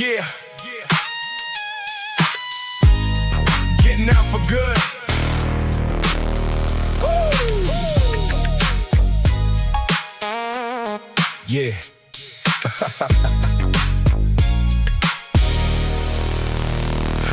Yeah. Getting out for good. Woo. Yeah.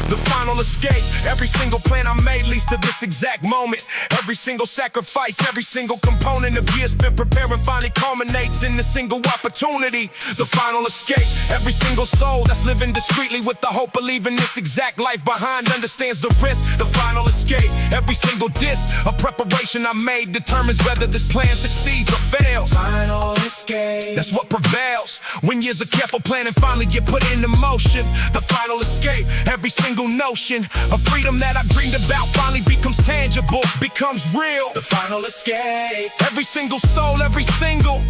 The final escape. Every single plan I made leads to this exact moment. Every single sacrifice, every single component of years spent preparing finally culminates in a single opportunity. The final escape. Every single soul that's living discreetly with the hope of leaving this exact life behind understands the risk. The final escape. Every single disc of preparation I made determines whether this plan succeeds or fails. Final escape. That's what prevails when years of careful planning finally get put into motion. The final escape. Every single notion of freedom that I dreamed about finally becomes tangible, becomes real. The final escape. Every single soul, every single.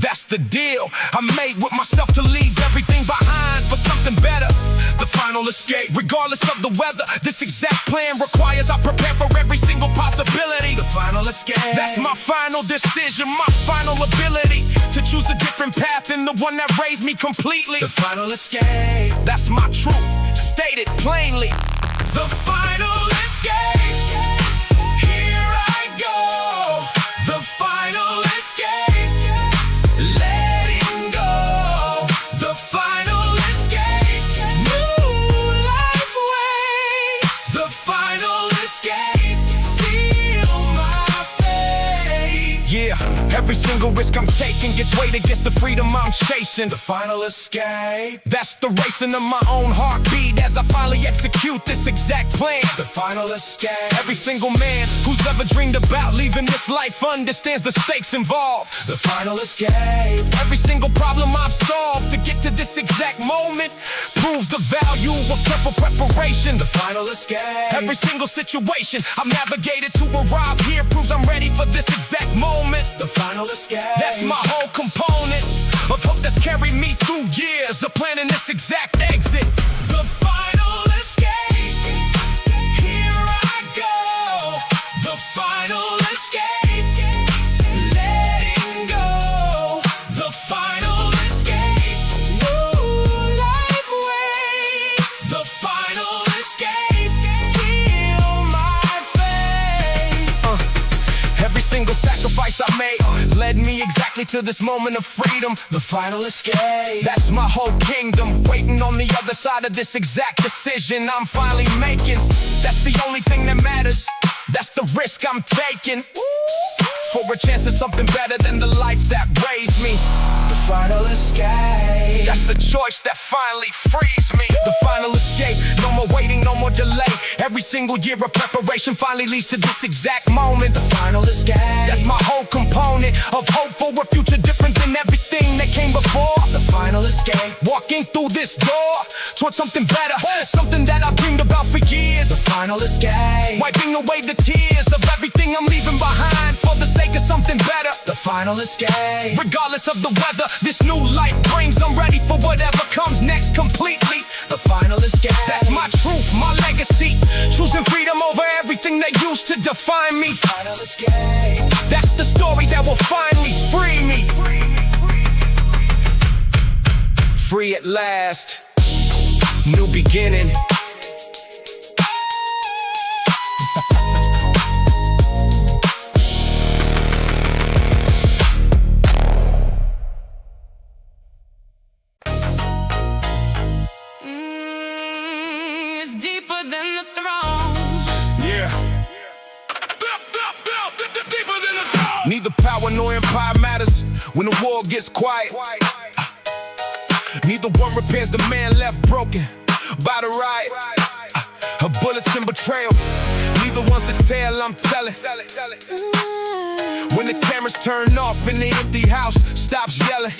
That's the deal I made with myself to leave everything behind for something better. The final escape. Regardless of the weather, this exact plan requires I prepare for every single possibility. The final escape. That's my final decision, my final ability to choose a different path than the one that raised me completely. The final escape. That's my truth, stated plainly. The final escape. Here I go. The final escape. Letting go. The final escape. New life waits. The final escape. Seal my fate. Yeah, every single risk I'm taking gets weighed against the freedom I'm chasing. The final escape. That's the racing of my own heartbeat as I finally execute this exact plan. The final escape. Every single man who's ever dreamed about leaving this life understands the stakes involved. The final escape. Every single problem I've solved to get to this exact moment proves the value of careful preparation. The final escape. Every single situation I've navigated to arrive here proves I'm ready for this exact moment. The final escape. That's my whole component of hope that's carried me through years of planning this exact exit. The final escape. Here I go. The final escape. Letting go. The final escape. New life waits. The final escape. Seal my fate. Every single sacrifice I made led me exactly to this moment of freedom. The final escape. That's my whole kingdom, waiting on the other side of this exact decision I'm finally making. That's the only thing that matters. That's the risk I'm taking for a chance at something better than the life that raised me. The final escape. That's the choice that finally frees me. The final escape. No more waiting, no more delay. Every single year of preparation finally leads to this exact moment. The final escape. That's my whole component of hope for a future different than everything that came before. The final escape. Walking through this door towards something better, something that I've dreamed about for years. The final escape. Wiping away the tears of everything I'm leaving behind for the sake of something better. The final escape. Regardless of the weather, this new life brings, I'm ready for whatever comes next completely. The final escape. That's my truth, my legacy. Choosing freedom over everything that used to define me. Final escape. That's the story that will finally free me. Free at last. New beginning. It's deeper than the throne. Yeah. Deeper than the throne. Neither power nor empire matters when the war gets quiet. Neither one repairs the man left broken by the riot. Her bullets and betrayal. Neither one's the tale I'm telling. When the cameras turn off and the empty house stops yelling.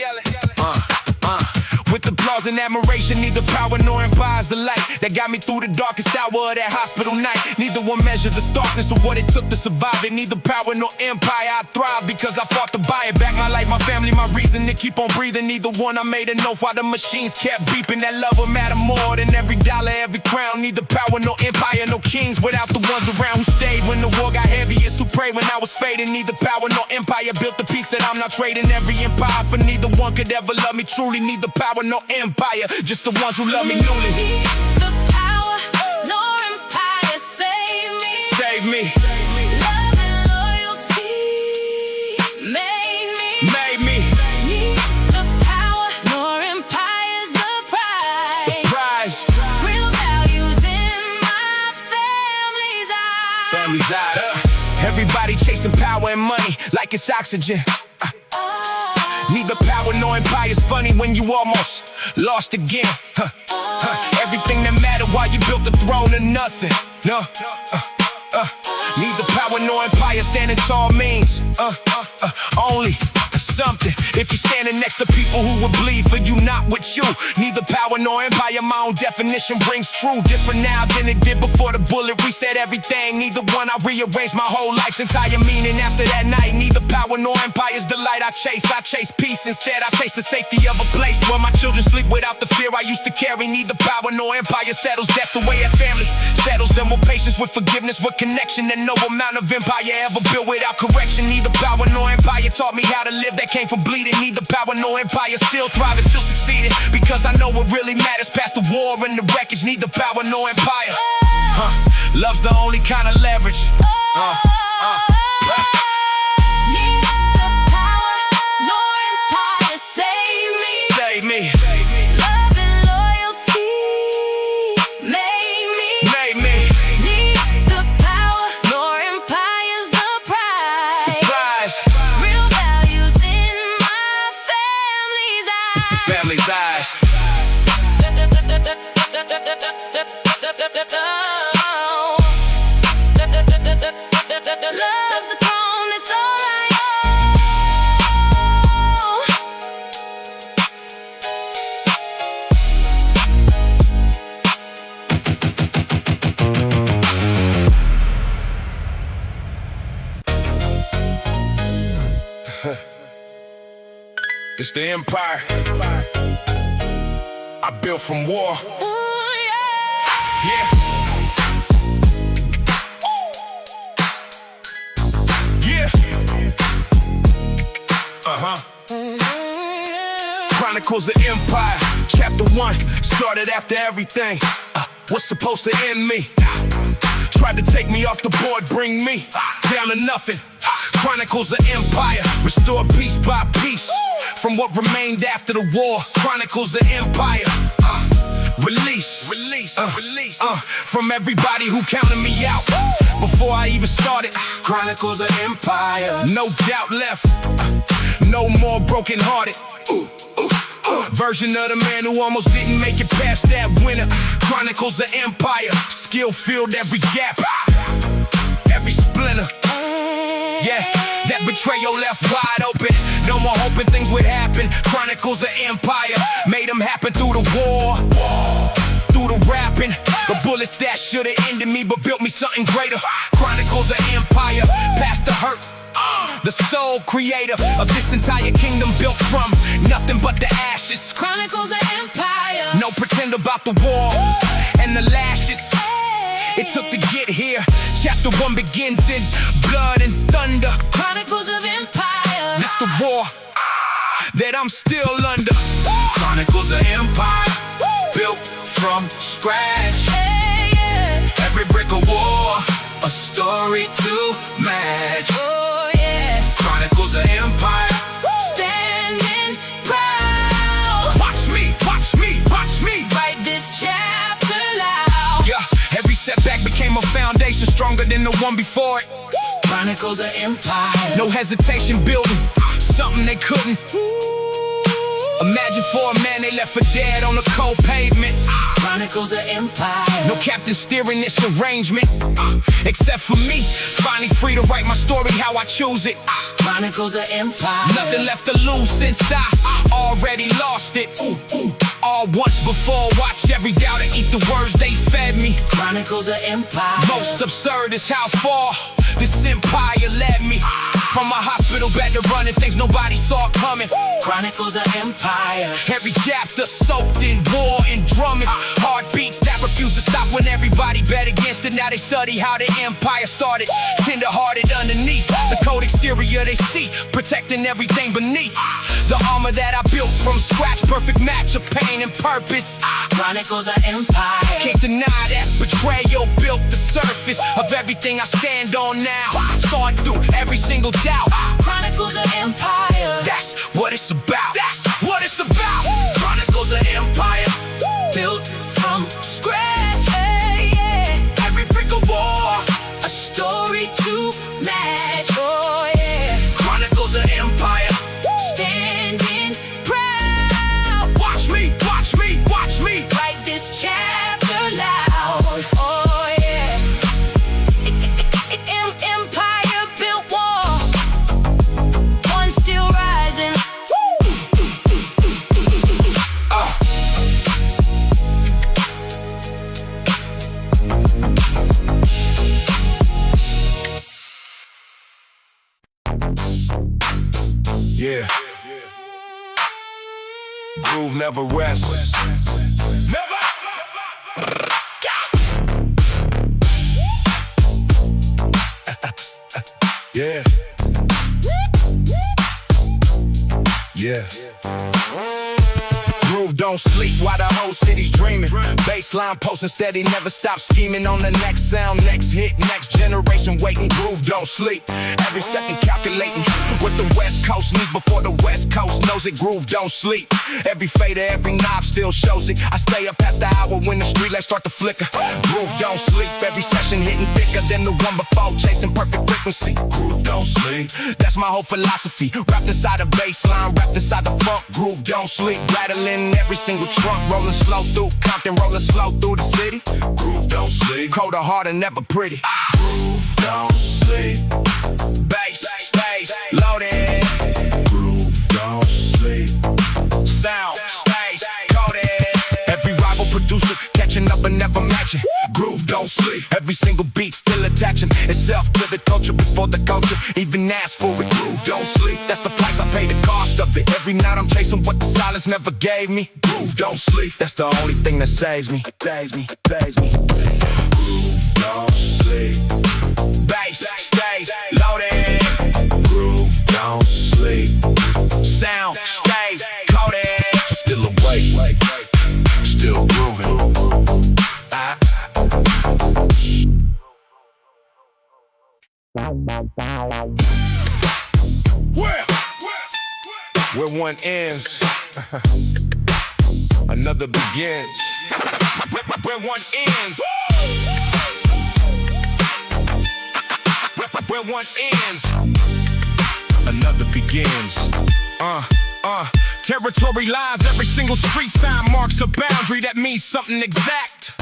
With applause and admiration, neither power nor empire's the light that got me through the darkest hour of that hospital night. Neither one measured the starkness of what it took to survive it. Neither power nor empire, I thrive because I fought to buy it back. My life, my family, my reason to keep on breathing. Neither one I made an oath while the machines kept beeping. That love will matter more than every dollar, every crown. Neither power nor empire, no kings without the ones around who stayed when the war got heaviest, who prayed when I was fading. Neither power nor empire built the peace that I'm not trading. Every empire for neither one could ever love me truly. Neither power nor empire empire, just the ones who love me newly. Need the power, nor empire, save me. Save me, Love and loyalty made me. made me. Need the power, nor empire's the prize. Prize, Real values in my family's eyes. family's eyes. Everybody chasing power and money like it's oxygen. Neither power nor empire's funny when you almost lost again. Everything that mattered while you built the throne of nothing. No. Neither power nor empire standing tall means only something. If you're standing next to people who would bleed for you, not with you. Neither power nor empire, my own definition rings true. Different now than it did before the bullet reset everything. Neither one, I rearranged my whole life's entire meaning after that night. Neither power nor empire's the light I chase peace. Instead, I chase the safety of a place where my children sleep without the fear I used to carry. Neither power nor empire settles, that's the way a family settles. Then with patience, with forgiveness, with connection, and no amount of empire ever built without correction. Neither power nor empire taught me how to live, that came from bleeding. Neither power nor empire still thriving, still succeeding, because I know what really matters past the war and the wreckage. Neither power nor empire. Love's the only kind of leverage. Need the power, nor empire, save me. Save me, Love and loyalty made me. made me. Need the power, nor empire's the prize. Prize, Real values in my family's eyes. family's eyes. Love's the throne, it's all I owe. It's the empire I built from war. Ooh, yeah. Yeah. Yeah. Chronicles of Empire, Chapter 1, started after everything was supposed to end me. Tried to take me off the board, bring me down to nothing. Chronicles of Empire, restored piece by piece from what remained after the war. Chronicles of Empire, release from everybody who counted me out before I even started. Chronicles of Empire, no doubt left, no more broken hearted. Version of the man who almost didn't make it past that winter. Chronicles of Empire, skill filled every gap, every splinter. Yeah, that betrayal left wide open. No more hoping things would happen. Chronicles of Empire made them happen through the war, through the rapping. The bullets that should've ended me but built me something greater. Chronicles of Empire, past the hurt, the sole creator of this entire kingdom built from nothing but the ashes. Chronicles of Empire. No pretend about the war and the lashes it took to get here. Chapter 1 begins in blood and thunder. Chronicles of Empire. This the war that I'm still under. Chronicles of Empire, built from scratch. Hey, yeah. Every brick of war, a story to match. Oh, yeah. Chronicles of Empire, Standing proud. watch me, watch me, watch me. Write this chapter loud. Yeah, every setback became a foundation stronger than the one before it. Chronicles of Empire. No hesitation building something they couldn't imagine. For a man they left for dead on the cold pavement. Chronicles of Empire. No captain steering this arrangement, except for me, finally free to write my story how I choose it. Chronicles of Empire. Nothing left to lose since I already lost it. All once before, watch every doubter eat the words they fed me. Chronicles of Empire. Most absurd is how far this empire led me. From a hospital bed to running things nobody saw coming. Chronicles of Empire. Every chapter soaked in war and drumming. Heartbeats that refused to stop when everybody bet against it. Now they study how the empire started. Tender-hearted underneath the cold exterior they see, protecting everything beneath. The armor that I built from scratch, perfect match of pain and purpose. Chronicles of Empire. Can't deny that betrayal built the surface of everything I stand on now. Saw it through every single doubt. Chronicles of Empire. That's what it's about. That's what it's about. Chronicles of Empire. Built from scratch. Every brick of war, A story to match. Oh yeah. Chronicles of Empire. Standing proud. Watch me, watch me, watch me. Write this chapter loud. Oh yeah. Empire built wall. One still rising. Yeah. Groove never rests. Never. Yeah. Yeah. Groove don't sleep while the whole city's dreaming. Baseline posting steady, never stop scheming on the next sound, next hit, next generation waiting. Groove don't sleep. Every second calculating what the West Coast needs before the West Coast knows it. Groove don't sleep. Every fader, every knob still shows it. I stay up past the hour when the street lights start to flicker. Groove don't sleep. Every session hitting thicker than the one before, chasing perfect frequency. Groove don't sleep. That's my whole philosophy. Wrapped inside the baseline, wrapped inside the funk. Groove don't sleep. Rattling every single trunk, rolling slow through Compton, rolling slow through the city. Groove don't sleep. Colder, harder, never pretty. Groove don't sleep. Bass, stage, loaded. Groove don't sleep. Sound, stage, coded. Every rival producer catching up and never matching. Groove don't sleep. Every single beat still attaching itself to the culture before the culture even asked for it. Groove don't sleep. That's the price I pay, the cost of it. Every night I'm chasing what the silence never gave me. Groove don't sleep. That's the only thing that saves me. Saves me, saves me. Groove don't sleep. Bass, stage, loaded. Groove don't sleep. Sound, stage, coded. Still awake, still grooving. Where one ends, another begins. Where one ends, where one ends, another begins. Territory lines, every single street sign marks a boundary that means something exact.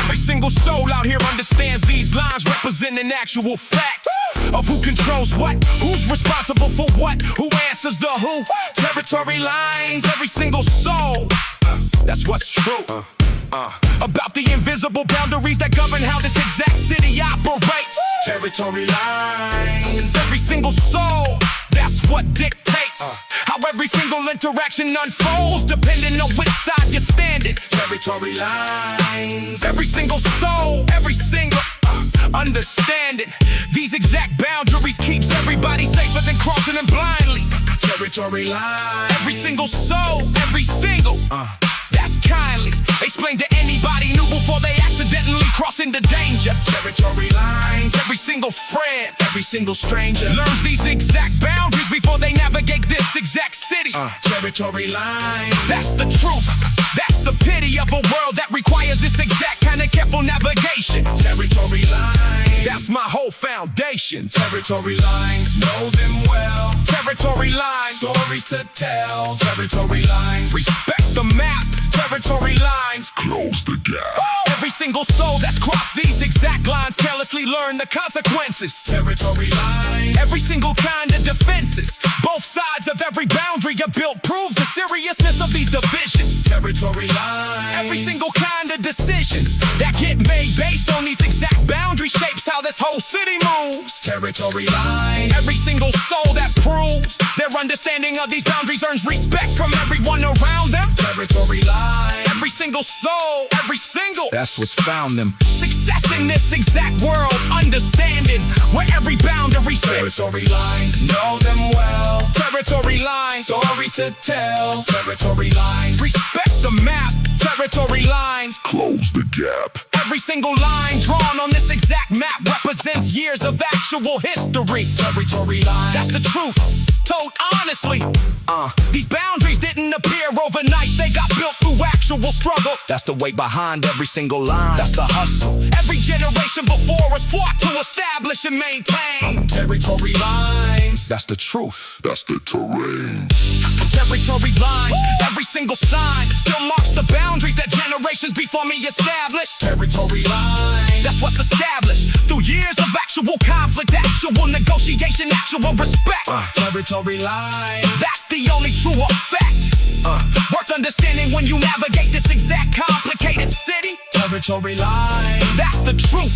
Every single soul out here understands these lines represent an actual fact of who controls what, who's responsible for what, who answers the who. Territory lines, every single soul, that's what's true. About the invisible boundaries that govern how this exact city operates. Territory lines, every single soul, that's what dictates how every single interaction unfolds, depending on which side you're standing. Territory lines, every single soul, every single understanding. These exact boundaries keeps everybody safer than crossing them blindly. Territory lines, every single soul, every single that's kindly explain to anybody new before they accidentally cross into danger. Territory lines, every single friend, every single stranger learns these exact boundaries before they navigate this exact city. Territory lines, that's the truth. That's the pity of a world that requires this exact kind of careful navigation. Territory lines, that's my whole foundation. Territory lines, know them well. Territory lines, stories to tell. Territory lines, respect the map. Territory lines, close the gap. Every single soul that's crossed these exact lines carelessly learn the consequences. Territory lines, every single kind of defenses. Both sides of every boundary are built prove the seriousness of these divisions. Territory lines, every single kind of decision that get made based on these exact boundaries shapes how this whole city moves. Territory lines, every single soul that proves their understanding of these boundaries earns respect from everyone around them. Territory lines, every single single soul, every single. That's what's found them. Success in this exact world, understanding where every boundary sits. Territory lines, know them well. Territory lines, stories to tell. Territory lines, respect the map. Territory lines, close the gap. Every single line drawn on this exact map represents years of actual history. Territory lines, that's the truth, told honestly. These boundaries didn't appear overnight. They got built through actual struggle. That's the weight behind every single line. That's the hustle. Every generation before us fought to establish and maintain territory lines. That's the truth. That's the terrain. Territory lines, every single sign still marks the boundaries that generations before me established. Territory lines, that's what's established through years of actual conflict, actual negotiation, actual respect. Territory lines, that's the only true effect. Worth understanding when you navigate this exact complicated city. Territory line, that's the truth,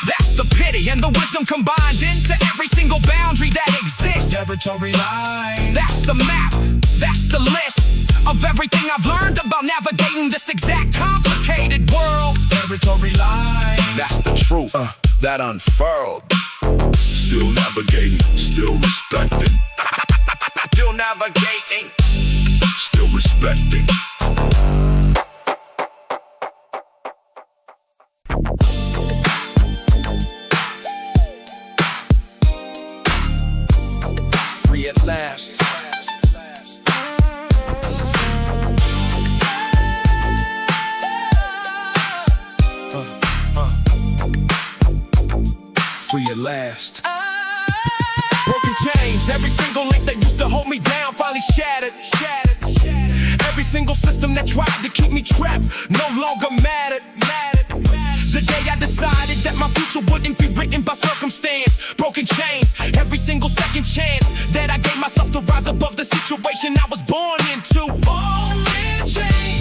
that's the pity, and the wisdom combined into every single boundary that exists. Territory line, that's the map, that's the list of everything I've learned about navigating this exact complicated world. Territory line, that's the truth, that unfurled. Still navigating, still respecting. Still navigating, still respecting. Free at last. Free at last. Broken chains, every single link that used to hold me down finally shattered. Every single system that tried to keep me trapped no longer mattered. The day I decided that my future wouldn't be written by circumstance. Broken chains, every single second chance that I gave myself to rise above the situation I was born into.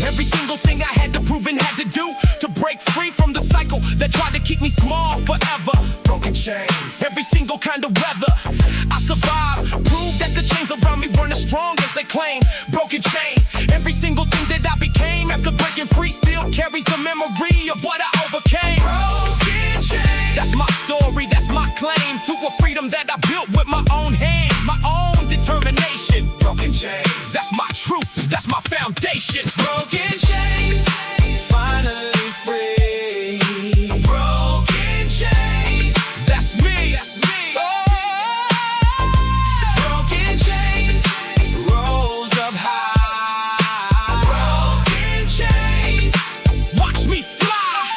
Every single thing I had to prove and had to do to break free from the cycle that tried to keep me small forever. Broken chains, every single kind of weather I survived, proved that the chains around me weren't as strong as they claimed. Broken chains, every single thing that I became after breaking free still carries the memory of what I overcame. Broken chains, that's my story, that's my claim to a freedom that I built with my own hands, my own determination. Broken chains, that's my truth, that's my foundation. Broken chains, finally free. Broken chains, that's me, that's me. Broken chains, rose up high. Broken chains, watch me fly.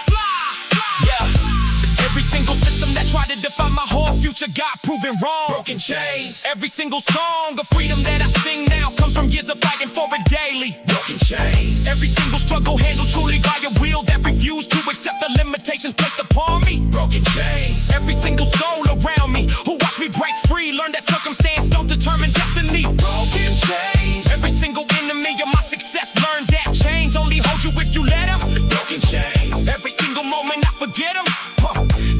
Yeah, every single system that tried to define my whole future got proven wrong. Broken chains, every single song of freedom that I sing now comes from years of fighting for it daily. Broken chains, every single struggle handled truly by a will that refused to accept the limitations placed upon me. Broken chains, every single soul around me who watched me break free learned that circumstance don't determine destiny. Broken chains, every single enemy of my success learned that chains only hold you if you let them. Broken chains, every single moment I forget them.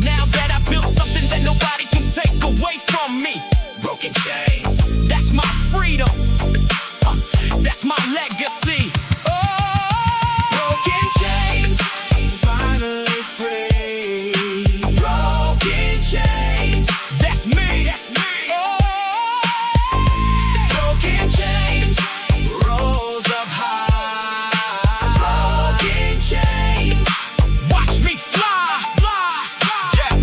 Now that I built something that nobody can take away from me. Broken chains, that's my freedom, that's my legacy. Broken chains, finally free. Broken chains, that's me, that's me. Broken chains, rose up high. Broken chains, watch me fly. Yeah,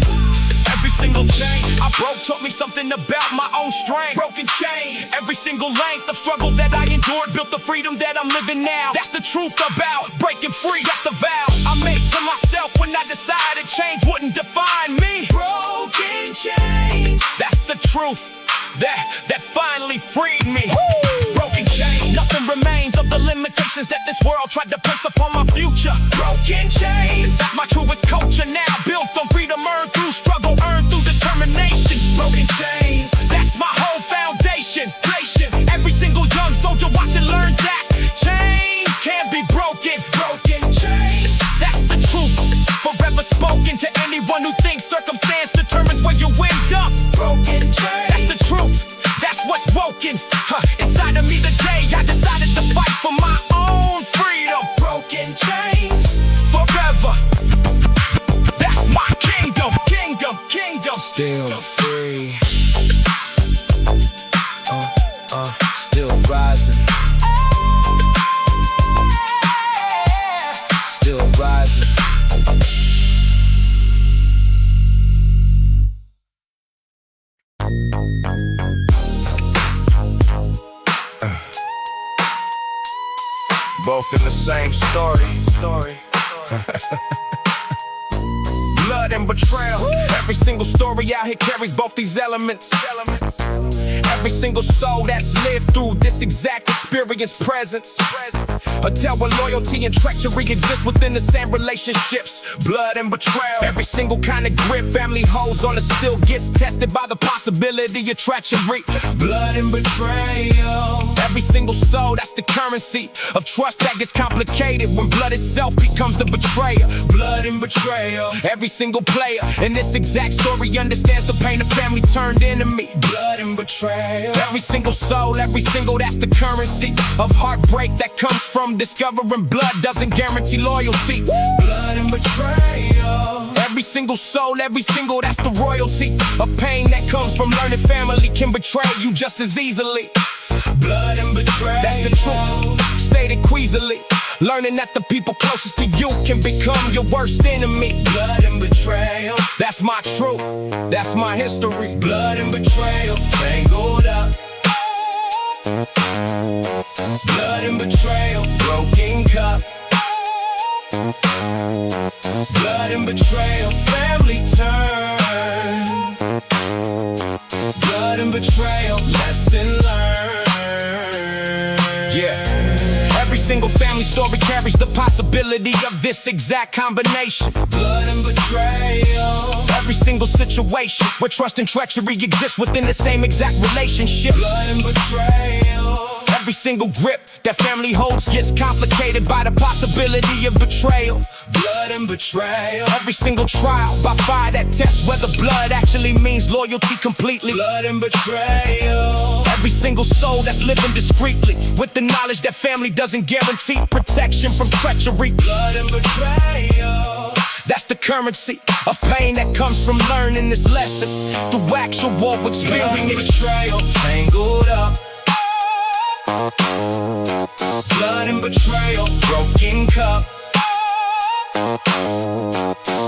every single chain I broke taught me something about my own strength. Broken chains, every single length of struggle that I endured built the freedom that I'm living now. That's the truth about breaking free, that's the vow I made to myself when I decided change wouldn't define me. Broken chains, that's the truth that finally freed me. Broken chains, nothing remains of the limitations that this world tried to place upon my future. Broken chains, that's my truest culture now, built on freedom earned through struggle, earned through determination. Broken chains, that's my whole foundation. Every single young soldier watch and learn that chains can't be broken. Broken chains, that's the truth, forever spoken to anyone who thinks circumstance determines where you end up. Broken chains, that's the truth, that's what's woken inside of me today. I decided to fight for my own freedom. Broken chains. both in the same story. Blood and betrayal. Every single story out here carries both these elements. Every single soul that's lived through this exact experience presence. A tale where loyalty and treachery exist within the same relationships. Blood and betrayal. Every single kind of grip family holds on it still gets tested by the possibility of treachery. Blood and betrayal. Every single soul, that's the currency of trust that gets complicated when blood itself becomes the betrayer. Blood and betrayal. Every single player in this exact story understands the pain of family turned enemy. Blood and betrayal. Every single soul, that's the currency of heartbreak that comes from discovering blood doesn't guarantee loyalty. Blood and betrayal. Every single soul, that's the royalty of pain that comes from learning family can betray you just as easily. Blood and betrayal. That's the truth, stated queasily. Learning that the people closest to you can become your worst enemy. Blood and betrayal. That's my truth, that's my history. Blood and betrayal, tangled up. Blood and betrayal, broken cup. Blood and betrayal, family turn. Blood and betrayal, lesson learned. Yeah. Every single family story carries the possibility of this exact combination. Blood and betrayal. Every single situation where trust and treachery exist within the same exact relationship. Blood and betrayal. Every single grip that family holds gets complicated by the possibility of betrayal. Blood and betrayal. Every single trial by fire that tests whether blood actually means loyalty completely. Blood and betrayal. Every single soul that's living discreetly with the knowledge that family doesn't guarantee protection from treachery. Blood and betrayal. That's the currency of pain that comes from learning this lesson through actual experience. Blood and betrayal, tangled up. Blood and betrayal, broken cup.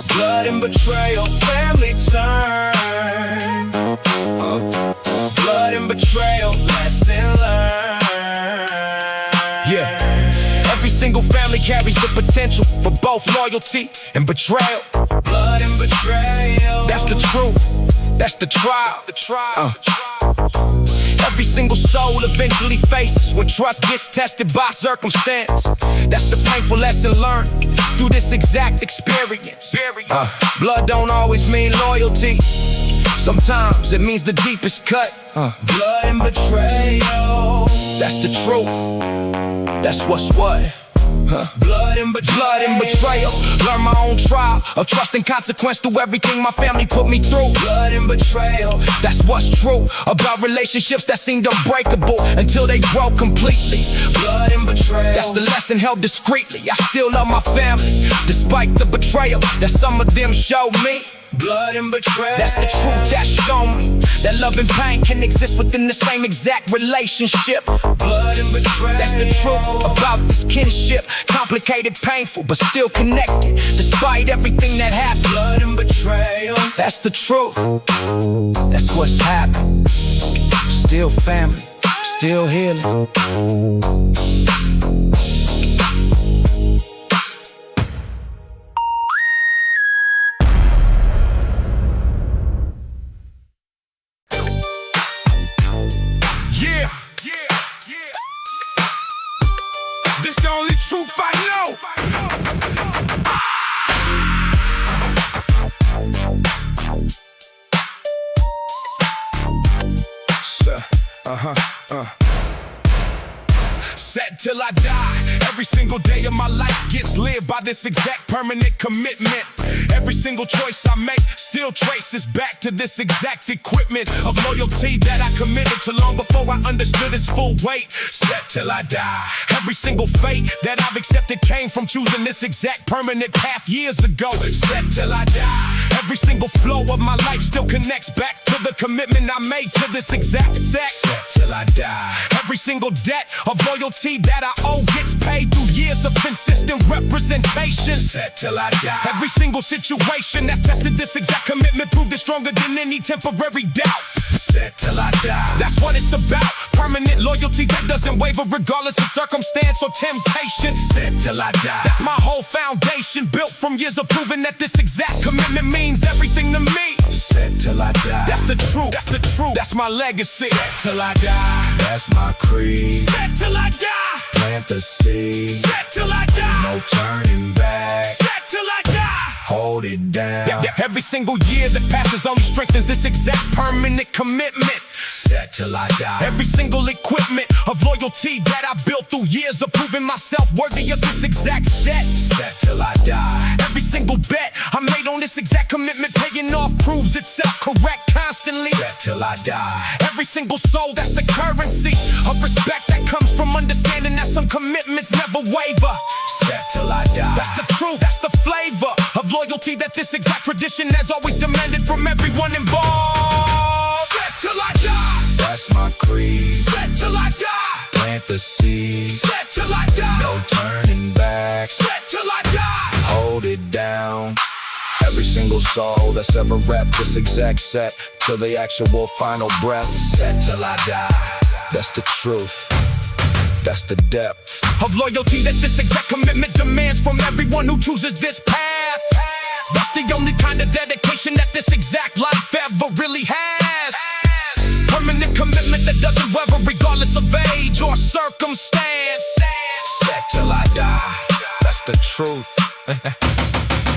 Blood and betrayal, family turn. Blood and betrayal, lesson learned. Yeah. Every single family carries the potential for both loyalty and betrayal. Blood and betrayal. That's the truth, that's the trial. Every single soul eventually faces when trust gets tested by circumstance. That's the painful lesson learned through this exact experience. Blood don't always mean loyalty. Sometimes it means the deepest cut. Blood and betrayal. That's the truth, that's what's what. Blood and betrayal. Learn my own trial of trust and consequence through everything my family put me through. Blood and betrayal. That's what's true about relationships that seemed unbreakable until they grow completely. Blood and betrayal. That's the lesson held discreetly. I still love my family despite the betrayal that some of them showed me. Blood and betrayal. That's the truth that's shown me that love and pain can exist within the same exact relationship. Blood and betrayal. That's the truth about this kinship. Complicated, painful, but still connected despite everything that happened. Blood and betrayal. That's the truth, that's what's happened. Still family, still healing. This the only truth I know. Set till I die. Every single day of my life gets lived by this exact permanent commitment. Every single choice I make still traces back to this exact equipment of loyalty that I committed to long before I understood its full weight. Set till I die. Every single fate that I've accepted came from choosing this exact permanent path years ago. Set till I die. Every single flow of my life still connects back to the commitment I made to this exact set. Set till I die. Every single debt of loyalty that I owe gets paid through years of consistent representation. Set till I die. Every single situation that's tested this exact commitment proved it stronger than any temporary doubt. Set till I die. That's what it's about. Permanent loyalty that doesn't waver regardless of circumstance or temptation. Set till I die. That's my whole foundation, built from years of proving that this exact commitment means everything to me. Set till I die. That's the truth, that's the truth, that's my legacy. Set till I die. That's my creed. Set till I die. Plant the seed. Set till I die. No turning back. Set till I die. Hold it down. Every single year that passes only strengthens this exact permanent commitment. Set till I die. Every single equipment of loyalty that I built through years of proving myself worthy of this exact set. Set till I die. Every single bet I made on this exact commitment paying off proves itself correct constantly. Set till I die. Every single soul, that's the currency of respect that comes from understanding that some commitments never waver. Set till I die. That's the truth, that's the flavor of loyalty that this exact tradition has always demanded from everyone involved. Set till I die. That's my creed. Set till I die. Plant the seed. Set till I die. No turning back. Set till I die. Hold it down. Every single soul that's ever repped this exact set till the actual final breath. Set till I die. That's the truth. That's the depth of loyalty that this exact commitment demands from everyone who chooses this path. That's the only kind of dedication that this exact life ever really has. Permanent commitment that doesn't waver regardless of age or circumstance. Set till I die. That's the truth.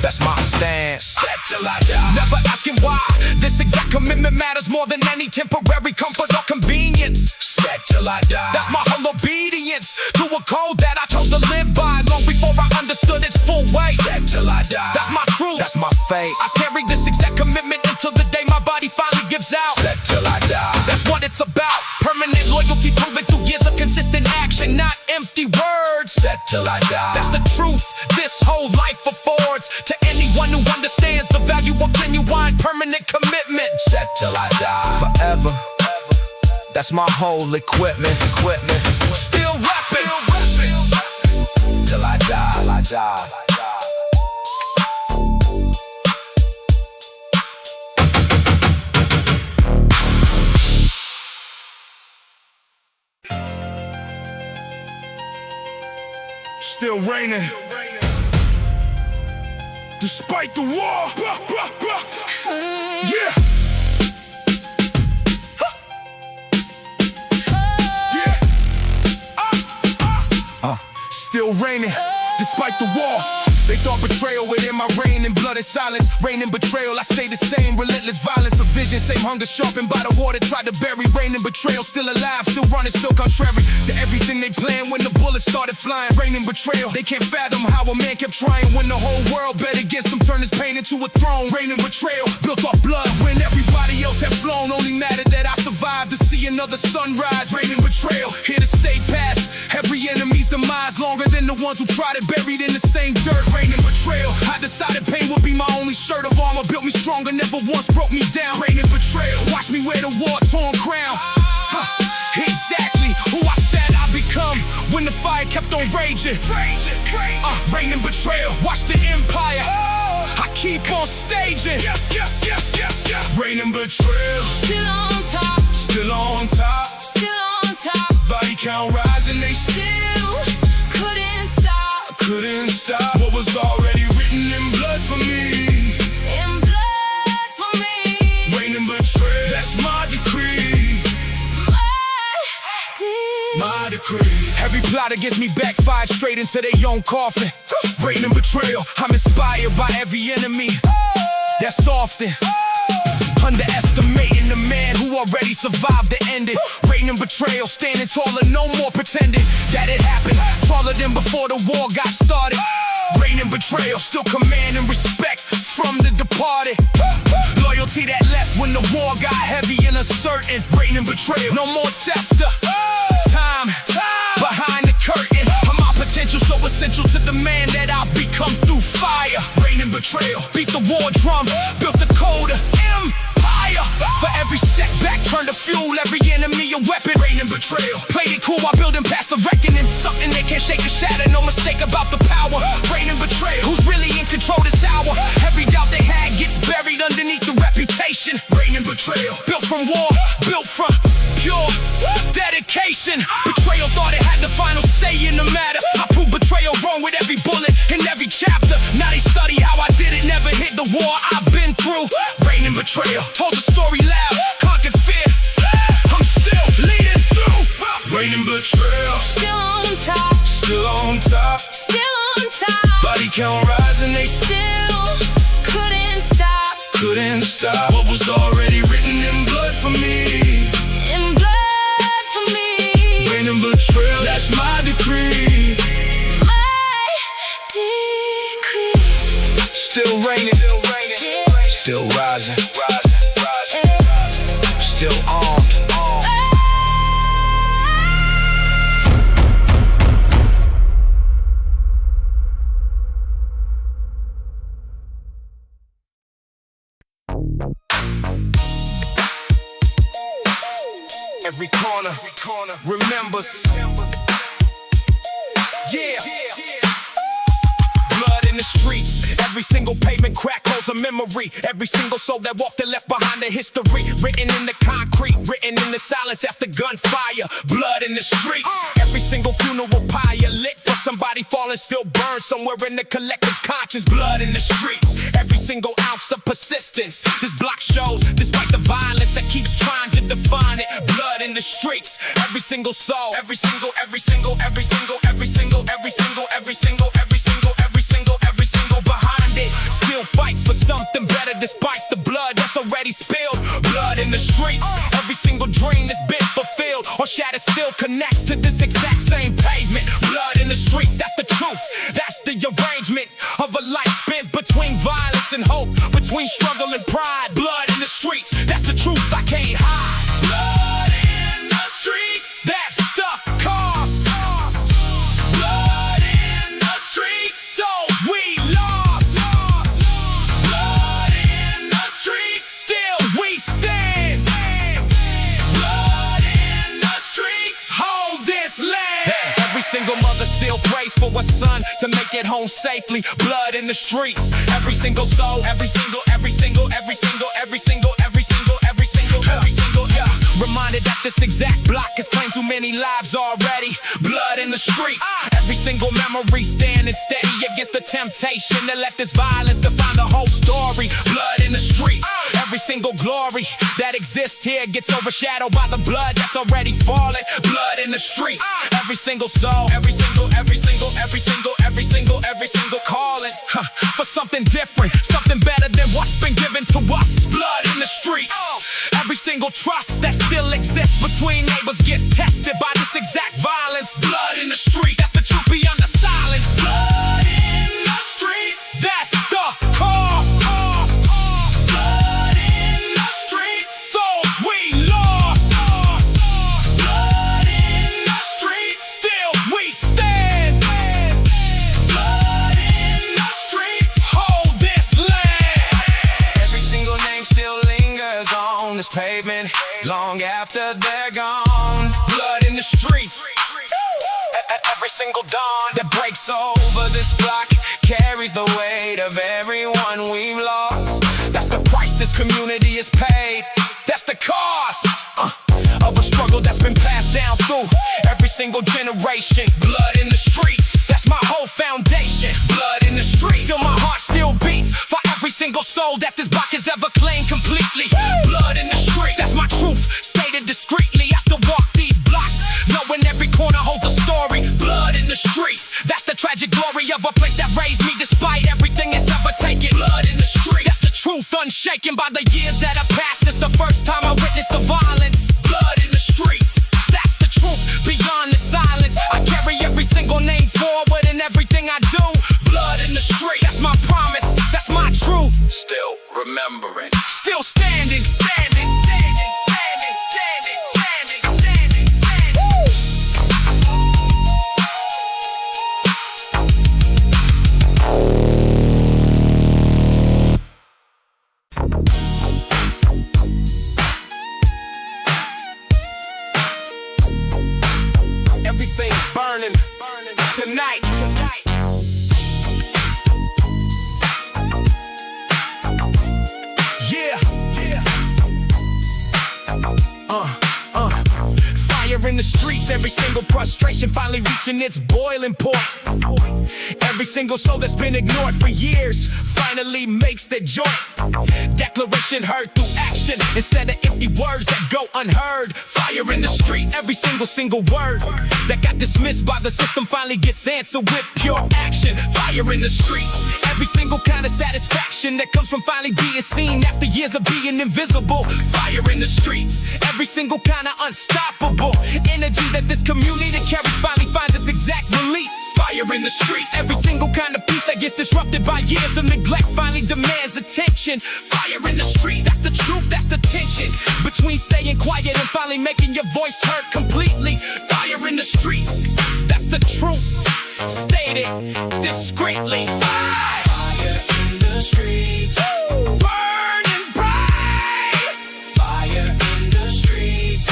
That's my stance. Set till I die. Never asking why. This exact commitment matters more than any temporary comfort or convenience. Set till I die. That's my whole obedience to a code that I chose to live by long before I understood its full weight. Set till I die. That's my truth. That's my fate. I carry this exact commitment until the day my body finally gives out. Set till I die. That's what it's about. Permanent loyalty proven through years of consistent action, not empty words. Set till I die. That's the truth this whole life affords to anyone who understands the value of genuine permanent commitment. Set till I die. Forever. That's my whole equipment. Still rapping. Till I die. Till I die. Still raining. Despite the war. Yeah. Still raining, despite the war. They thought betrayal within my reign and blood and silence. Rain and betrayal, I stay the same. Relentless violence, a vision, same hunger sharpened by the water. Tried to bury rain and betrayal, still alive, still running, still contrary to everything they planned when the bullets started flying. Rain and betrayal, they can't fathom how a man kept trying when the whole world bet against him. Turned his pain into a throne. Rain and betrayal, built off blood when everybody else had flown. Only mattered that I survived to see another sunrise. Rain and betrayal, here to stay past every enemy's demise, longer than the ones who tried it, buried in the same dirt. Rain and betrayal, I decided pain would be my only shirt of armor. Built me stronger, never once broke me down. Rain and betrayal, watch me wear the war-torn crown. Exactly who I said I'd become when the fire kept on raging. Rain and betrayal, watch the empire I keep on staging. Rain and betrayal, Still on top, still on top. still on top. Body count rising, they Still couldn't stop. couldn't stop what was already written in blood for me. In blood for me. Rain and betrayal, that's my decree. My decree. Every plot against me backfired straight into their own coffin. Rain and betrayal, I'm inspired by every enemy. That's often underestimating the man who already survived the ending. Rain and betrayal, standing taller, no more pretending that it happened. Taller than before the war got started. Rain and betrayal, still commanding respect from the departed. Loyalty that left when the war got heavy and uncertain. Rain and betrayal, no more theft. Time behind the curtain. My potential so essential to the man that I've become through fire. Rain and betrayal. Beat the war drum, built the code of empire. For every setback, turn to fuel, every enemy a weapon. Reign in betrayal. Played it cool while building past the reckoning. Something they can't shake or shatter, no mistake about the power. Reign in betrayal. Who's really in control this hour? Every doubt they had gets buried underneath the reputation. Reign in betrayal. Built from war, built from pure dedication. Betrayal thought it had the final say in the matter. I proved betrayal wrong with every bullet in every chapter. Now they study how I did it, never hit the war I've been through. Reign in betrayal. Told the story loud, conquered fear. I'm still leading through. Reign in betrayal. Still on top, Still on top. still on top. Body count rising, they Still couldn't stop. couldn't stop what was already written in blood for me. In blood for me. Reign in betrayal, that's my decree. My decree. Still reigning, still rising, still armed. Every corner remembers. Yeah. Blood in the streets. Every single pavement crack holds a memory. Every single soul that walked and left behind a history. Written in the concrete, written in the silence after gunfire. Blood in the streets. Every single funeral pyre lit for somebody falling, still burned somewhere in the collective conscience. Blood in the streets. Every single ounce of persistence. This block shows, despite the violence that keeps trying to define it. Blood in the streets. Every single soul. Every single behind it. Still fights for something better despite the blood that's already spilled. Blood in the streets. Every single dream that's been fulfilled or shattered still connects to this exact same pavement. Blood in the streets, that's the truth. That's the arrangement of a life spent between violence and hope, between struggle and pride. Blood in the streets, that's the truth I can't hide. Blood in the streets, that's the cost. Blood in the streets, souls we lost. Blood in the streets, still we stand. Blood in the streets, hold this land. Every single mother still prays for a son to make it home safely. Blood in the streets. Every single soul, reminded that this exact block has claimed too many lives already. Blood in the streets. Every single memory standing steady against the temptation to let this violence define the whole story. Blood in the streets. Every single glory that exists here gets overshadowed by the blood that's already fallen. Blood in the streets. Every single soul, every single calling for something different, something better than what's been given to us. Blood in the streets. Every single trust that still exists between neighbors gets tested by this exact violence. Blood in the street, that's the truth beyond the silence. Blood in the streets, that's the cost. Blood in the streets, souls we lost. Blood in the streets, still we stand. Blood in the streets, hold this land. Every single name still lingers on this pavement long after they're gone. Blood in the streets. Every single dawn that breaks over this block carries the weight of everyone we've lost. That's the price this community has paid. That's the cost of a struggle that's been passed down through every single generation. Blood in the streets, that's my whole foundation. Blood in the streets, still my heart still beats for every single soul that this block has ever claimed completely. Blood in the streets, that's my truth, stated discreetly. I still walk these blocks, knowing every corner holds a story. Blood in the streets, that's the tragic glory of a place that raised me despite everything it's ever taken. Blood in the streets, that's the truth unshaken by the years that have passed since the first time I witnessed the violence. Blood in the streets, that's the truth beyond the silence. I carry every single name forward in everything I do. Blood in the street, that's my promise, that's my truth. Still remembering, still standing. tonight. Yeah, yeah. Fire in the streets, every single frustration finally reaching its boiling point. Every single soul that's been ignored for years finally makes their joint. Declaration heard through action instead of empty words that go unheard. Fire in the streets, every single word that got dismissed by the system finally gets answered with pure action. Fire in the streets, every single kind of satisfaction that comes from finally being seen after years of being invisible. Fire in the streets, every single kind of unstoppable energy that this community carries finally finds its exact release. Fire in the streets, every single kind of peace that gets disrupted by years of neglect finally demands attention. Fire in the streets, that's the truth, that's the tension between staying quiet and finally making your voice heard completely. Fire in the streets, that's the truth, stated discreetly. Fire in the streets, burning bright. Fire in the streets,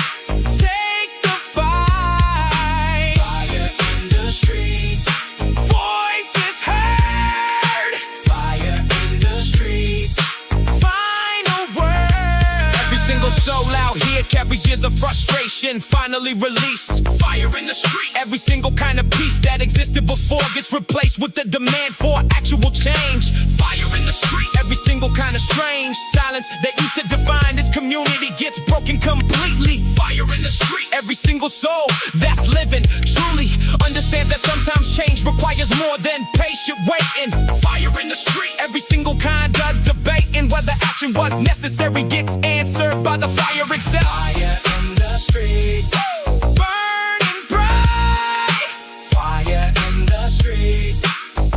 take the fight. Fire in the streets, voices heard. Fire in the streets, final word. Every single soul out here carries years of frustration finally released. Fire in the street, every single kind of peace that existed before gets replaced with the demand for actual change. Fire in the streets, every single kind of strange silence that used to define this community gets broken completely. Fire in the street, every single soul that's living truly understands that sometimes change requires more than patient waiting. Fire in the street, every single kind of debating whether action was necessary gets answered by the fire itself. Fire in the streets, burning bright. Fire in the streets,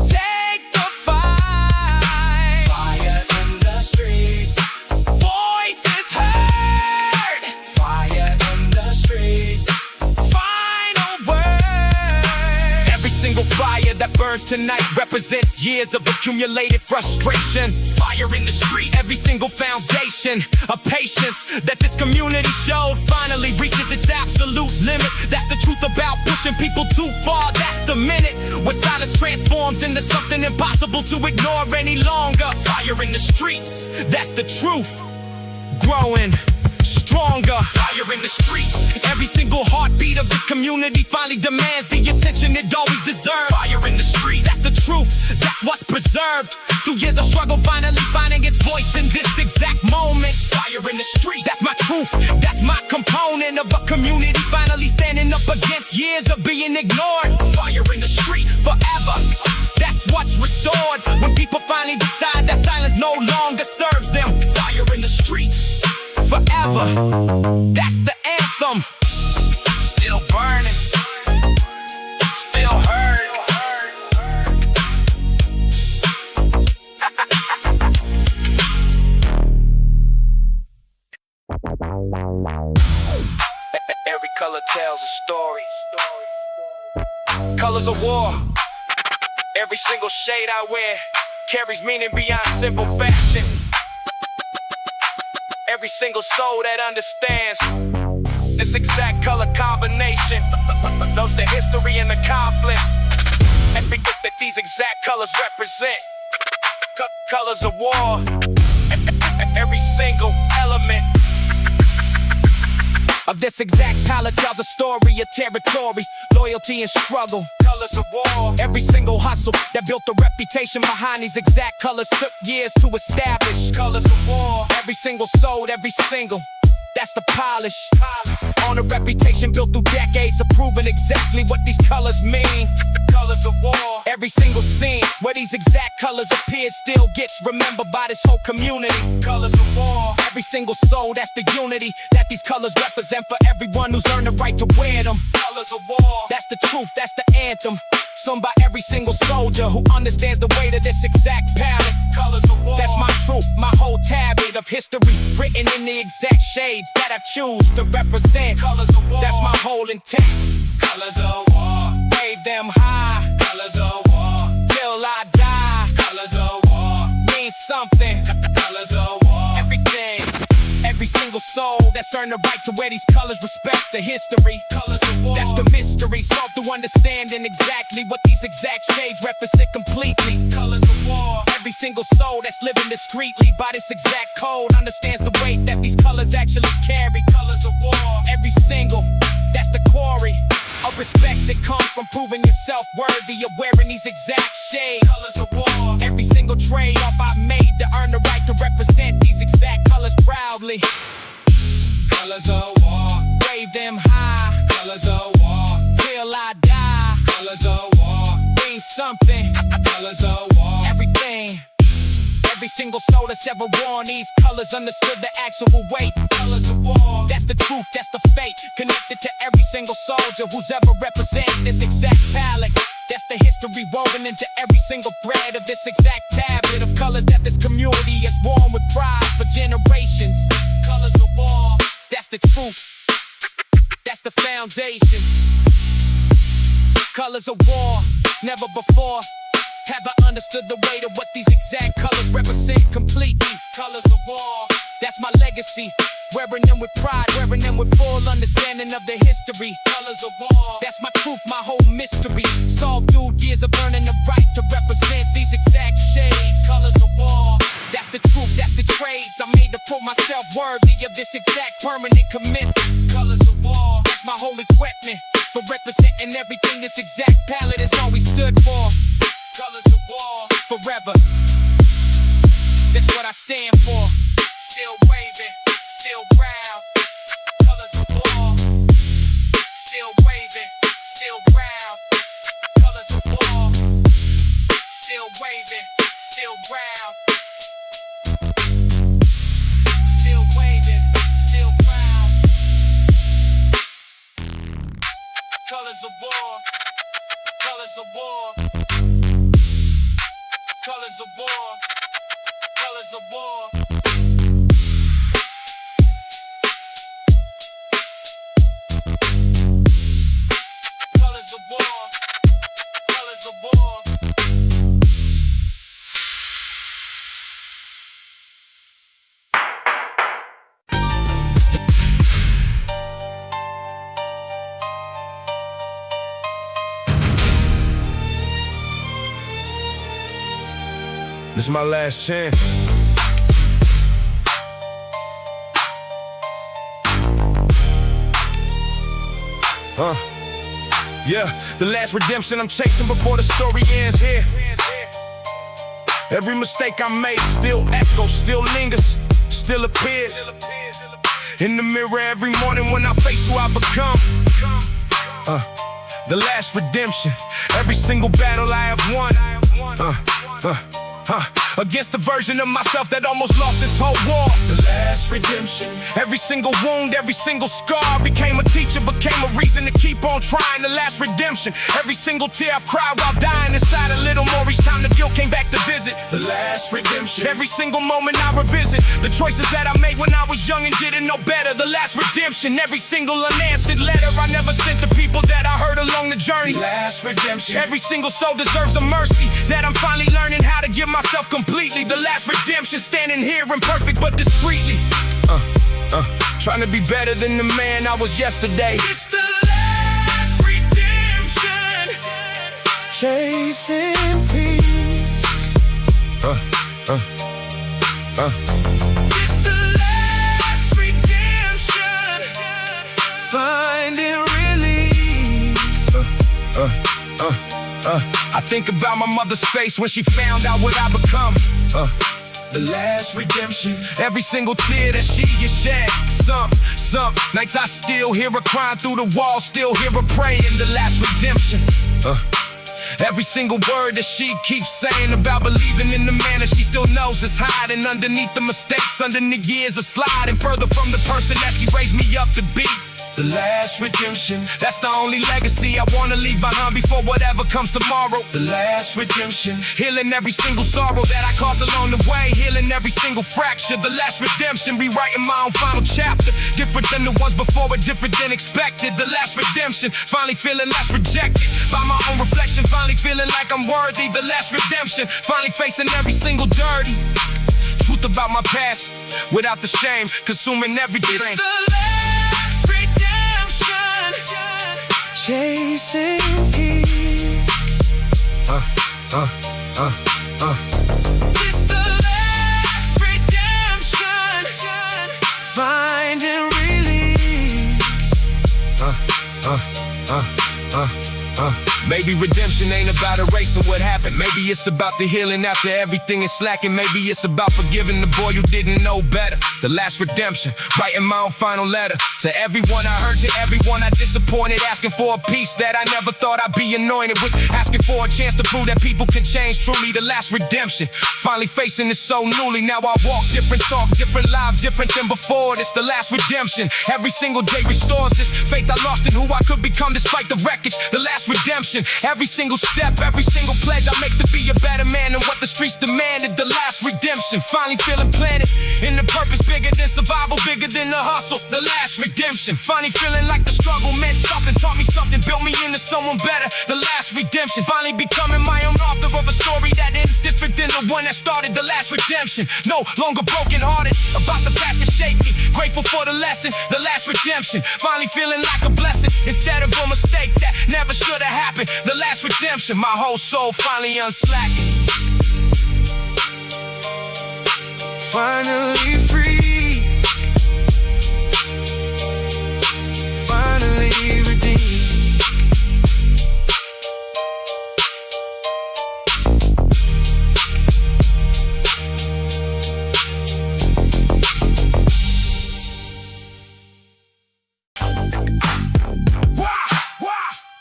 take the fight. Fire in the streets, voices heard. Fire in the streets, final word. Every single fire that burns tonight represents years of accumulated frustration. Fire in the street, every single foundation of patience that this community showed finally reaches its absolute limit. That's the truth about pushing people too far. That's the minute where silence transforms into something impossible to ignore any longer. Fire in the streets, that's the truth, growing stronger. Fire in the streets, every single heartbeat of this community finally demands the attention it always deserved. Fire in the street, that's the truth, that's what's preserved through years of struggle, finally finding its voice in this exact moment. Fire in the street, that's my truth, that's my component of a community finally standing up against years of being ignored. Fire in the street, forever, that's what's restored when people finally decide that silence no longer serves them. Fire in the streets, forever, that's the anthem. Still burning, still heard. Every color tells a story. Colors of war. Every single shade I wear carries meaning beyond simple fashion. Every single soul that understands this exact color combination knows the history and the conflict and forget that these exact colors represent colors of war. Every single element of this exact palette tells a story of territory, loyalty and struggle. Colors of war. Every single hustle that built a reputation behind these exact colors took years to establish. Colors of war. Every single soul, every single, that's the polish on a reputation built through decades of proving exactly what these colors mean. Colors of war. Every single scene where these exact colors appeared still gets remembered by this whole community. Colors of war. Every single soul, that's the unity that these colors represent for everyone who's earned the right to wear them. Colors of war. That's the truth, that's the anthem sung by every single soldier who understands the weight of this exact palette. Colors of war. That's my truth, my whole tablet of history written in the exact shades that I choose to represent. Colors of war. That's my whole intent. Colors of war. Wave them high. Colors of war. Till I die. Colors of war. Means something. Colors of war. Everything. Every single soul that's earned the right to wear these colors respects the history. Colors of war. That's the mystery, solved through understanding exactly what these exact shades represent completely. Colors of war. Every single soul that's living discreetly by this exact code understands the weight that these colors actually carry. Colors of war. Every single, that's the quarry of respect that comes from proving yourself worthy of wearing these exact shades. Colors of war. Every single trade-off I made to earn the right to represent these exact colors proudly. Colors of war. Wave them high. Colors of war. Till I die. Colors of war. Mean something. Colors of war. Everything. Every single soul that's ever worn these colors understood the actual weight. Colors of war. That's the truth, that's the fate. Connected to every single soldier who's ever represented this exact palette. That's the history woven into every single thread of this exact tablet of colors that this community has worn with pride for generations. Colors of war. That's the truth. That's the foundation. Colors of war. Never before have I understood the weight of what these exact colors represent completely. Colors of war, that's my legacy. Wearing them with pride, wearing them with full understanding of the history. Colors of war, that's my truth, my whole mystery. Solved through years of earning the right to represent these exact shades. Colors of war, that's the truth, that's the trades I made to prove myself worthy of this exact permanent commitment. Colors of war, that's my whole equipment for representing everything this exact palette has always stood for. Colors of war, forever. That's what I stand for. Still waving, still proud. Colors of war. Still waving, still proud. Colors of war. Still waving, still proud. Still waving, still proud. Colors of war. Colors of war. Colors of war, colors of war. Colors of war, colors of war. This is my last chance. Yeah, the last redemption I'm chasing before the story ends here. Every mistake I made still echoes, still lingers, still appears in the mirror every morning when I face who I become. The last redemption, every single battle I have won. Against the version of myself that almost lost this whole war. The last redemption. Every single wound, every single scar became a teacher, became a reason to keep on trying. The last redemption. Every single tear I've cried while dying inside a little more each time the guilt came back to visit. The last redemption. Every single moment I revisit the choices that I made when I was young and didn't know better. The last redemption. Every single unanswered letter I never sent to people that I hurt along the journey. The last redemption. Every single soul deserves a mercy that I'm finally learning how to give myself completely. The last redemption, standing here imperfect but discreetly. Trying to be better than the man I was yesterday. It's the last redemption. Chasing peace. It's the last redemption. Finding release. I think about my mother's face when she found out what I become. The last redemption. Every single tear that she has shed. Some nights I still hear her crying through the wall, still hear her praying. The last redemption. Every single word that she keeps saying about believing in the man that she still knows is hiding underneath the mistakes, underneath years of sliding further from the person that she raised me up to be. The last redemption. That's the only legacy I wanna leave behind before whatever comes tomorrow. The last redemption. Healing every single sorrow that I caused along the way. Healing every single fracture. The last redemption. Rewriting my own final chapter. Different than the ones before, but different than expected. The last redemption. Finally feeling less rejected by my own reflection. Finally feeling like I'm worthy. The last redemption. Finally facing every single dirty truth about my past. without the shame, consuming everything. It's the last redemption, chasing peace. It's the last redemption, finding release. Maybe redemption ain't about erasing what happened. Maybe it's about the healing after everything is slacking. Maybe it's about forgiving the boy who didn't know better. The last redemption, writing my own final letter. To everyone I hurt, to everyone I disappointed, asking for a peace that I never thought I'd be anointed with. Asking for a chance to prove that people can change truly. The last redemption, finally facing it so newly. Now I walk different, talk different, live different than before. It's the last redemption. Every single day restores this faith I lost in who I could become despite the wreckage. The last redemption. Every single step, every single pledge I make to be a better man than what the streets demanded. The last redemption, finally feeling planted in the purpose bigger than survival, bigger than the hustle. The last redemption, finally feeling like the struggle meant something, taught me something, built me into someone better. The last redemption, finally becoming my own author of a story that ends different than the one that started. The last redemption, no longer broken hearted about the past that shaped me, grateful for the lesson. The last redemption, finally feeling like a blessing instead of a mistake that never should have happened. The last redemption, my whole soul finally unslacking. Finally free, finally redeemed.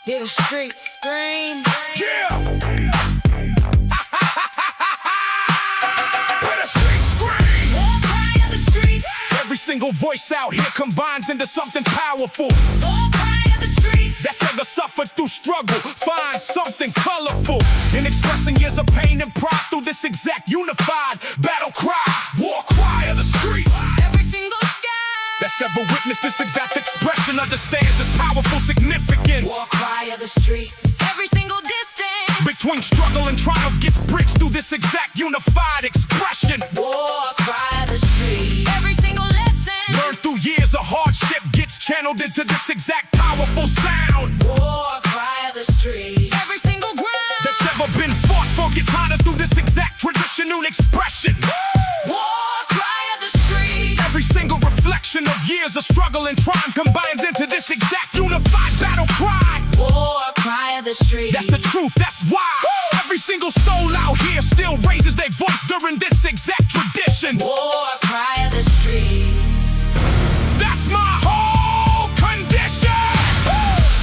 Hear the streets scream. Yeah! Where the streets scream! War cry of the streets. Every single voice out here combines into something powerful. War cry of the streets. That's ever suffered through struggle, find something colorful in expressing years of pain and pride through this exact unified battle cry. War cry of the streets. Every single sky That's ever witnessed this exact expression understands its powerful significance. war cry of the streets. Every single distance Between struggle and triumph gets bridged through this exact unified expression. war cry of the streets. Every single lesson Learned through years of hardship gets channeled into this exact powerful sound. war cry of the streets. Every single ground That's ever been fought for gets honored through this exact traditional expression. war cry of the streets. Every single reflection of years of struggle and triumph combines into this exact unified battle cry. War cry of the streets. That's the truth, that's why every single soul out here still raises their voice during this exact tradition. War cry of the streets. That's my whole condition.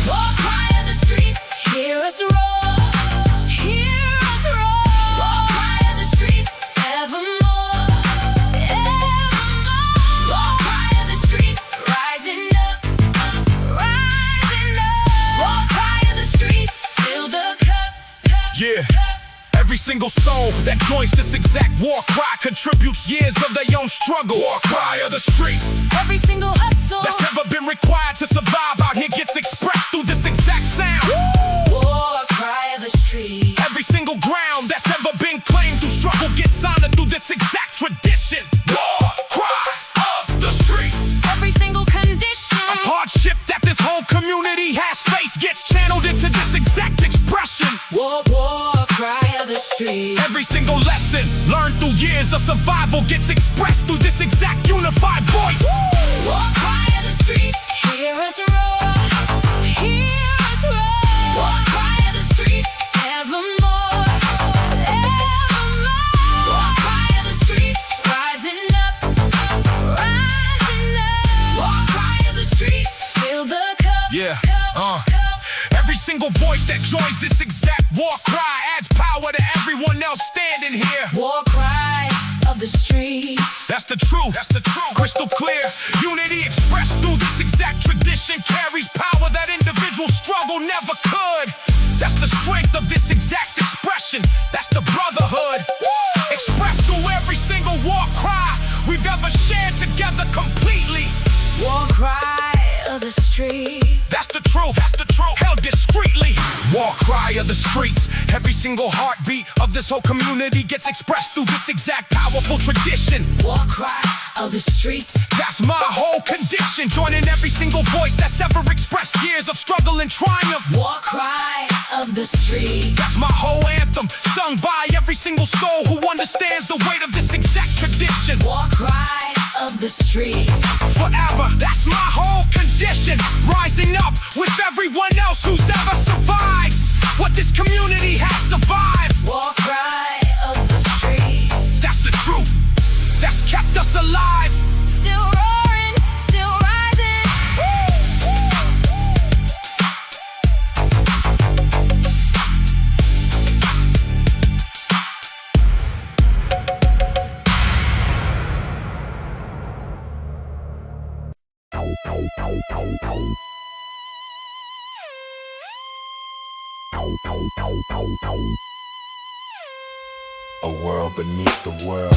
War cry of the streets. Hear us roar. Hear us roar. War cry of the streets. Evermore. Evermore. War cry of the streets. Rising up. Rising up. War cry of the streets. Fill the cup. Yeah. Every single soul that joins this exact war cry contributes years of their own struggle. War cry of the streets. Every single hustle. That's ever been required to survive out here gets expressed through this exact sound. War cry of the streets. Every single ground that's ever been claimed through struggle gets honored through this exact tradition. War cry of the streets. Every single condition Of hardship that this whole community has faced gets channeled into this exact expression. war cry of the streets. Every single lesson learned through years of survival gets expressed through this exact unified voice. War cry of the streets. Hear us roar. Hear us roar. War cry of the streets. Evermore. Evermore. War cry of the streets. Rising up. Rising up. War cry of the streets. Fill the cup. Yeah, Cup. Every single voice that joins this exact war cry adds power to everyone else standing here. War cry of the streets. That's the truth, crystal clear. Unity expressed through this exact tradition carries power that individual struggle never could. That's the strength of this exact expression. That's the brotherhood expressed through every single war cry we've ever shared together completely. War cry of the streets. That's the truth, held discreetly. War cry cry of the streets. Every single heartbeat of this whole community gets expressed through this exact powerful tradition. War cry of the streets. That's my whole condition, joining every single voice that's ever expressed years of struggle and triumph. War cry of the streets. That's my whole anthem, sung by every single soul who understands the weight of this exact tradition. War cry of the streets. Forever, that's my whole condition, rising up with everyone else who's ever survived what this community has survived. War cry of the streets. That's the truth, that's kept us alive. Still roaring, still rising. A world beneath the world.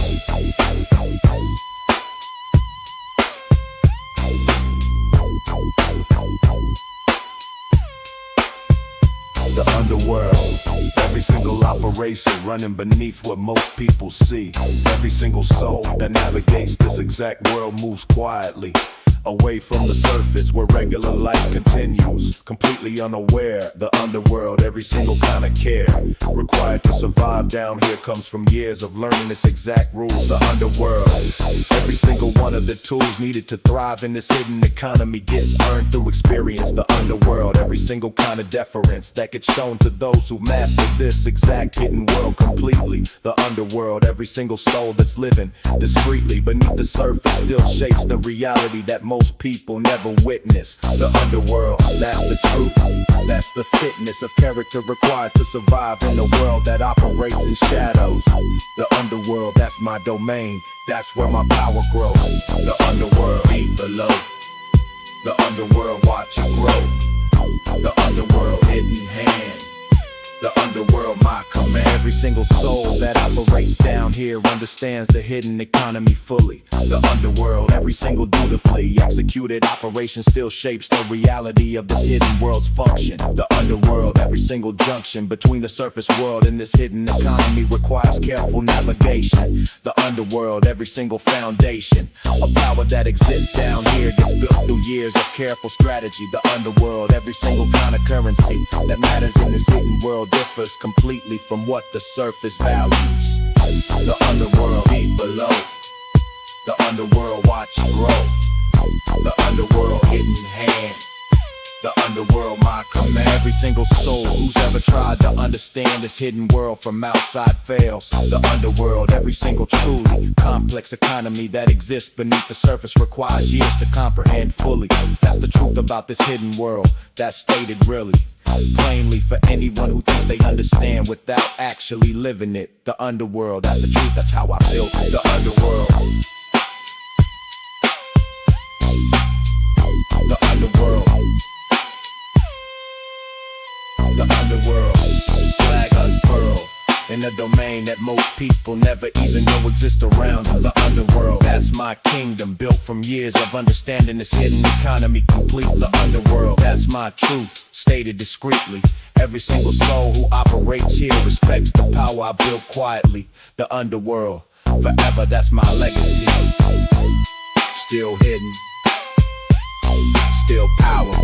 The underworld. Every single operation running beneath what most people see. Every single soul that navigates this exact world moves quietly away from the surface where regular life continues, completely unaware. The underworld, every single kind of care required to survive down here comes from years of learning this exact rules. The underworld, every single one of the tools needed to thrive in this hidden economy gets earned through experience. The underworld, every single kind of deference that gets shown to those who mastered this exact hidden world completely. The underworld, every single soul that's living discreetly beneath the surface still shapes the reality that most people never witness. The underworld, that's the truth. That's the fitness of character required to survive in a world that operates in shadows. The underworld, that's my domain. That's where my power grows. The underworld, deep below. The underworld, watch it grow. The underworld, hidden hand. The underworld, my command. Every single soul that operates down here understands the hidden economy fully. The underworld, every single dutifully executed operation still shapes the reality of this hidden world's function. The underworld, every single junction between the surface world and this hidden economy requires careful navigation. The underworld, every single foundation, a power that exists down here gets built through years of careful strategy. The underworld, every single kind of currency that matters in this hidden world differs completely from what the surface values. The underworld, deep below. The underworld, watch it grow. The underworld, hidden hand. The underworld, my command. Every single soul who's ever tried to understand this hidden world from outside fails. The underworld, every single truly complex economy that exists beneath the surface requires years to comprehend fully. That's the truth about this hidden world, that's stated really plainly for anyone who thinks they understand without actually living it. The underworld, that's the truth, that's how I built it. The underworld. The underworld. The underworld. Flag unfurled in a domain that most people never even know exists around them. The underworld, that's my kingdom, built from years of understanding this hidden economy complete. The underworld, that's my truth, stated discreetly. Every single soul who operates here respects the power I built quietly. The underworld, forever, that's my legacy. Still hidden, still power.